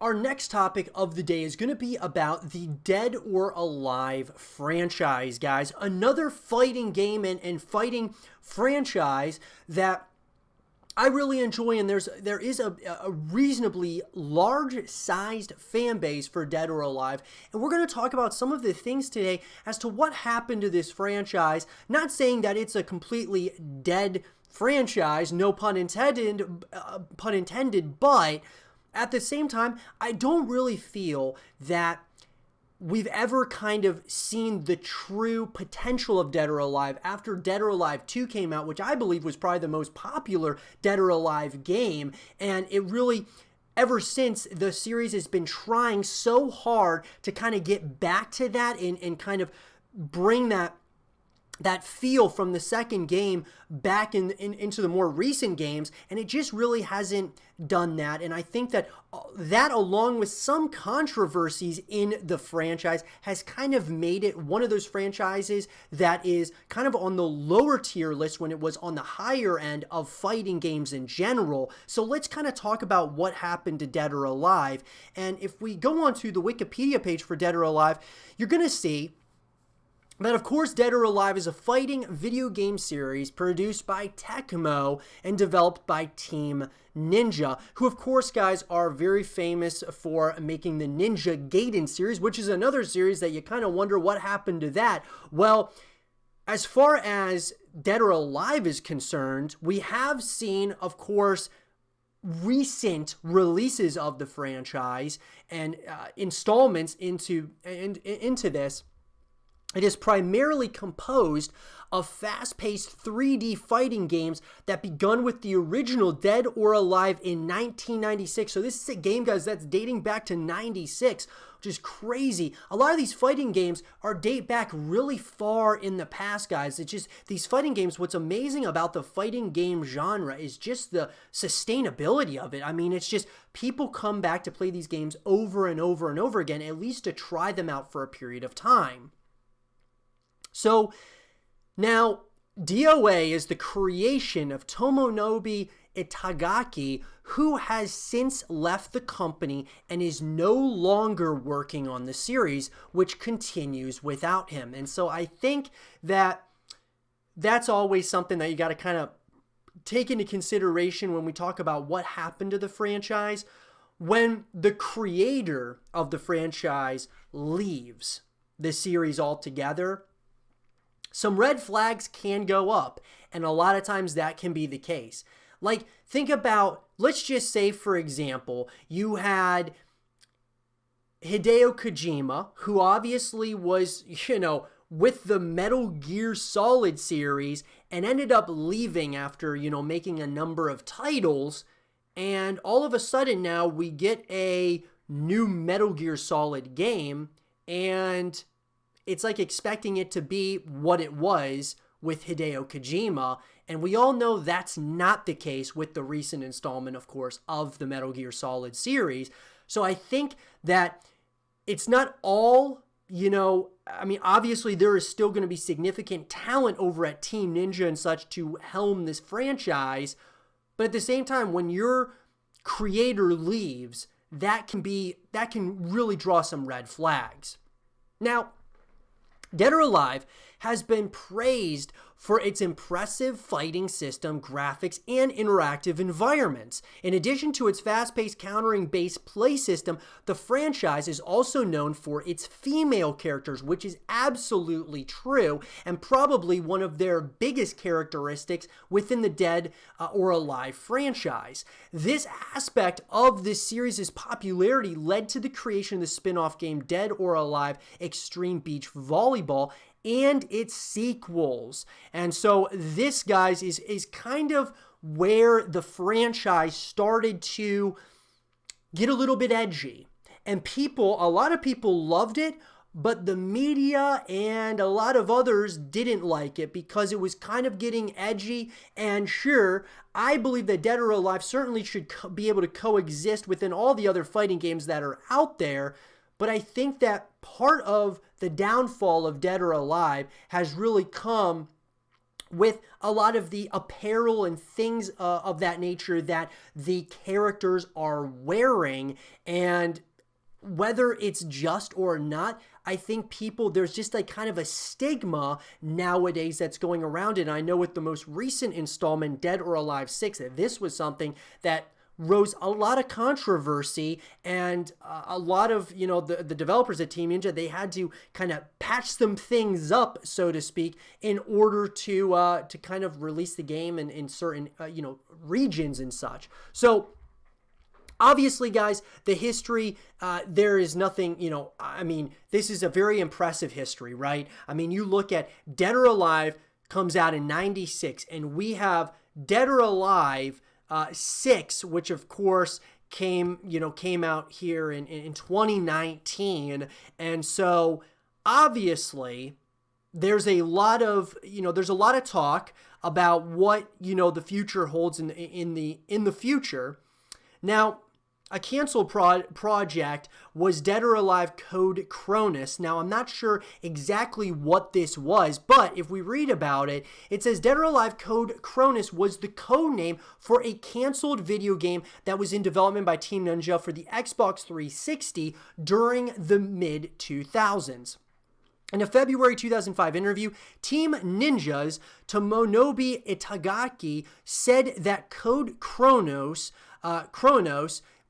Our next topic of the day is going to be about the Dead or Alive franchise, guys. Another fighting game and fighting franchise that I really enjoy, and there is a reasonably large-sized fan base for Dead or Alive, and we're going to talk about some of the things today as to what happened to this franchise. Not saying that it's a completely dead franchise, no pun intended, but at the same time, I don't really feel that we've ever kind of seen the true potential of Dead or Alive after Dead or Alive 2 came out, which I believe was probably the most popular Dead or Alive game. And it really, ever since, the series has been trying so hard to kind of get back to that and kind of bring that feel from the second game back into the more recent games, and it just really hasn't done that. And I think that along with some controversies in the franchise has kind of made it one of those franchises that is kind of on the lower tier list when it was on the higher end of fighting games in general. So let's kind of talk about what happened to Dead or Alive. And if we go onto the Wikipedia page for Dead or Alive, you're going to see that, of course, Dead or Alive is a fighting video game series produced by Tecmo and developed by Team Ninja, who, of course, guys, are very famous for making the Ninja Gaiden series, which is another series that you kind of wonder what happened to that. Well, as far as Dead or Alive is concerned, we have seen, of course, recent releases of the franchise and installments into this. It is primarily composed of fast-paced 3D fighting games that begun with the original Dead or Alive in 1996. So this is a game, guys, that's dating back to 96, which is crazy. A lot of these fighting games date back really far in the past, guys. It's just these fighting games, what's amazing about the fighting game genre is just the sustainability of it. I mean, it's just people come back to play these games over and over and over again, at least to try them out for a period of time. So now DOA is the creation of Tomonobu Itagaki, who has since left the company and is no longer working on the series, which continues without him. And so I think that that's always something that you got to kind of take into consideration when we talk about what happened to the franchise. When the creator of the franchise leaves the series altogether, some red flags can go up, and a lot of times that can be the case. Like, think about, let's just say, for example, you had Hideo Kojima, who obviously was, with the Metal Gear Solid series and ended up leaving after, making a number of titles, and all of a sudden now we get a new Metal Gear Solid game, and it's like expecting it to be what it was with Hideo Kojima, and we all know that's not the case with the recent installment, of course, of the Metal Gear Solid series. So I think that it's not all, obviously there is still going to be significant talent over at Team Ninja and such to helm this franchise, but at the same time, when your creator leaves, that can really draw some red flags. Now, Dead or Alive has been praised for its impressive fighting system, graphics, and interactive environments. In addition to its fast-paced countering-based play system, the franchise is also known for its female characters, which is absolutely true, and probably one of their biggest characteristics within the Dead or Alive franchise. This aspect of this series' popularity led to the creation of the spin-off game Dead or Alive Extreme Beach Volleyball and its sequels. And so this, guys, is kind of where the franchise started to get a little bit edgy. And a lot of people loved it, but the media and a lot of others didn't like it because it was kind of getting edgy. And sure, I believe that Dead or Alive certainly should be able to coexist within all the other fighting games that are out there. But I think that part of the downfall of Dead or Alive has really come with a lot of the apparel and things of that nature that the characters are wearing. And whether it's just or not, I think there's just like kind of a stigma nowadays that's going around it. And I know with the most recent installment, Dead or Alive 6, that this was something that rose a lot of controversy, and a lot of, the developers at Team Ninja, they had to kind of patch some things up, so to speak, in order to kind of release the game in certain, regions and such. So obviously, guys, the history, there is nothing, this is a very impressive history, right? I mean, you look at Dead or Alive comes out in 96, and we have Dead or Alive 6, which of course came out here in 2019. And so obviously there's a lot of talk about what, the future holds in the future. Now, a canceled project was Dead or Alive Code Cronus. Now, I'm not sure exactly what this was, but if we read about it, it says Dead or Alive Code Cronus was the code name for a canceled video game that was in development by Team Ninja for the Xbox 360 during the mid-2000s. In a February 2005 interview, Team Ninja's Tomonobu Itagaki said that Code Chronos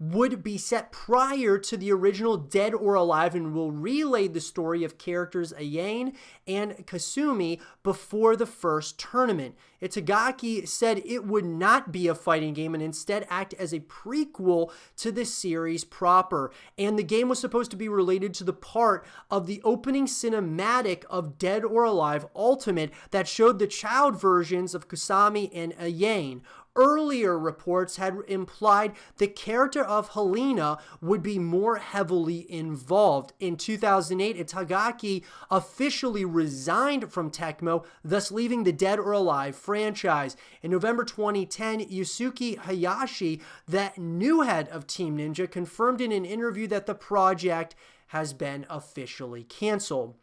would be set prior to the original Dead or Alive and will relay the story of characters Ayane and Kasumi before the first tournament. Itagaki said it would not be a fighting game and instead act as a prequel to the series proper. And the game was supposed to be related to the part of the opening cinematic of Dead or Alive Ultimate that showed the child versions of Kasumi and Ayane. Earlier reports had implied the character of Helena would be more heavily involved. In 2008, Itagaki officially resigned from Tecmo, thus leaving the Dead or Alive franchise. In November 2010, Yusuke Hayashi, the new head of Team Ninja, confirmed in an interview that the project has been officially canceled.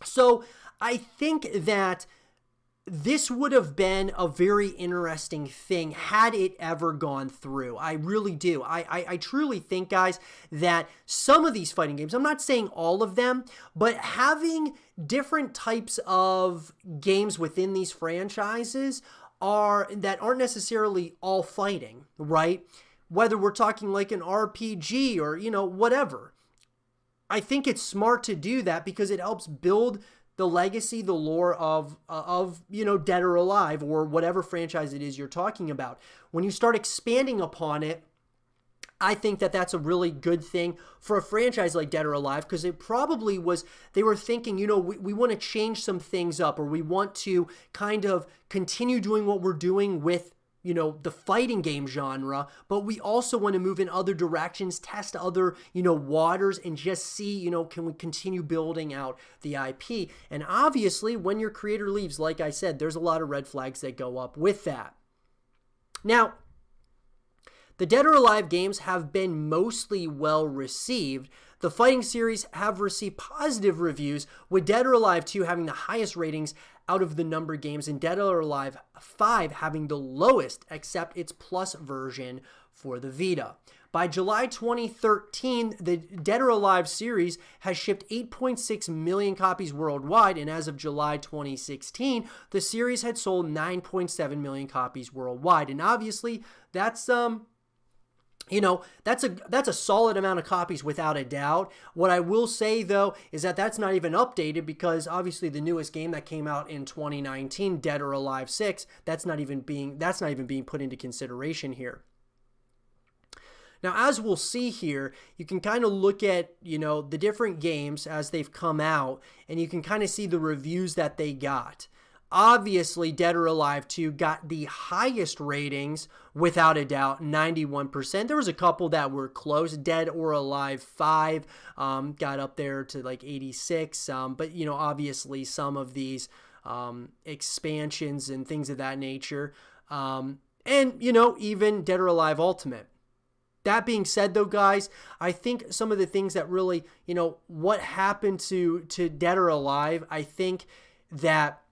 So I think that this would have been a very interesting thing had it ever gone through. I really do. I truly think, guys, that some of these fighting games, I'm not saying all of them, but having different types of games within these franchises that aren't necessarily all fighting, right? Whether we're talking like an RPG or, whatever. I think it's smart to do that because it helps build the legacy, the lore of Dead or Alive or whatever franchise it is you're talking about. When you start expanding upon it, I think that that's a really good thing for a franchise like Dead or Alive, because it probably was, they were thinking, we want to change some things up, or we want to kind of continue doing what we're doing with the fighting game genre, but we also want to move in other directions, test other, waters, and just see, can we continue building out the IP? And obviously, when your creator leaves, like I said, there's a lot of red flags that go up with that. Now, the Dead or Alive games have been mostly well received. The fighting series have received positive reviews, with Dead or Alive 2 having the highest ratings out of the numbered games, and Dead or Alive 5 having the lowest, except its Plus version for the Vita. By July 2013, the Dead or Alive series has shipped 8.6 million copies worldwide, and as of July 2016, the series had sold 9.7 million copies worldwide. And obviously, that's that's a solid amount of copies without a doubt. What I will say, though, is that that's not even updated, because obviously the newest game that came out in 2019, Dead or Alive 6, that's not even being put into consideration here. Now, as we'll see here, you can kind of look at, the different games as they've come out, and you can kind of see the reviews that they got. Obviously, Dead or Alive 2 got the highest ratings, without a doubt, 91%. There was a couple that were close. Dead or Alive 5 got up there to like 86. But, obviously some of these expansions and things of that nature. And, even Dead or Alive Ultimate. That being said, though, guys, I think some of the things that really, what happened to Dead or Alive, I think that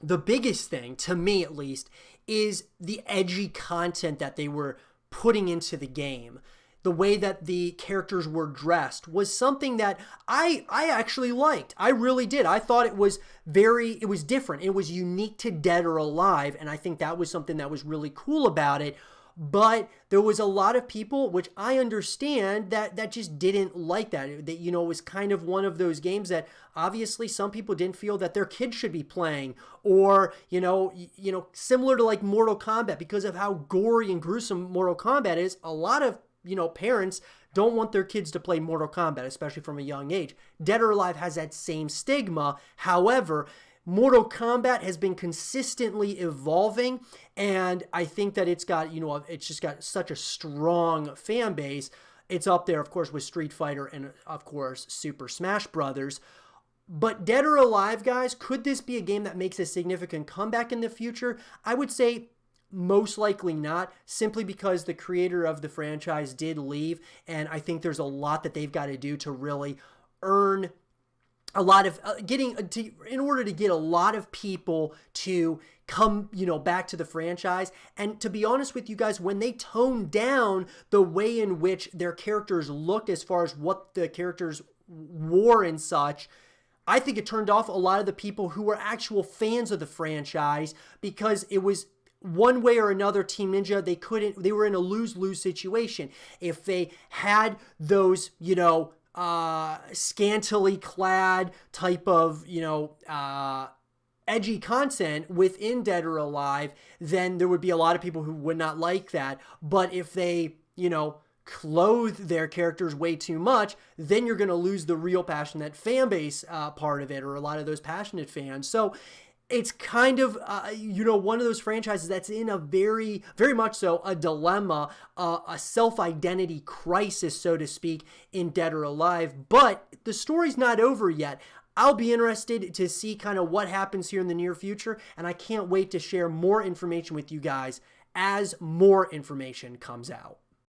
the biggest thing, to me at least, is the edgy content that they were putting into the game. The way that the characters were dressed was something that I actually liked. I really did. I thought it was different. It was unique to Dead or Alive, and I think that was something that was really cool about it. But there was a lot of people, which I understand, that just didn't like that. That, it was kind of one of those games that obviously some people didn't feel that their kids should be playing, or similar to like Mortal Kombat, because of how gory and gruesome Mortal Kombat is. A lot of parents don't want their kids to play Mortal Kombat, especially from a young age. Dead or Alive has that same stigma. However, Mortal Kombat has been consistently evolving, and I think that it's got, it's just got such a strong fan base. It's up there, of course, with Street Fighter and, of course, Super Smash Brothers. But Dead or Alive, guys, could this be a game that makes a significant comeback in the future? I would say most likely not, simply because the creator of the franchise did leave, and I think there's a lot that they've got to do to really earn a lot of in order to get a lot of people to come, back to the franchise. And to be honest with you guys, when they toned down the way in which their characters looked as far as what the characters wore and such, I think it turned off a lot of the people who were actual fans of the franchise, because it was one way or another, Team Ninja, they were in a lose-lose situation. If they had those, scantily clad type of, edgy content within Dead or Alive, then there would be a lot of people who would not like that. But if they, clothe their characters way too much, then you're going to lose the real passionate fan base part of it, or a lot of those passionate fans. So it's kind of, one of those franchises that's in a very, very much so a dilemma, a self-identity crisis, so to speak, in Dead or Alive. But the story's not over yet. I'll be interested to see kind of what happens here in the near future, and I can't wait to share more information with you guys as more information comes out.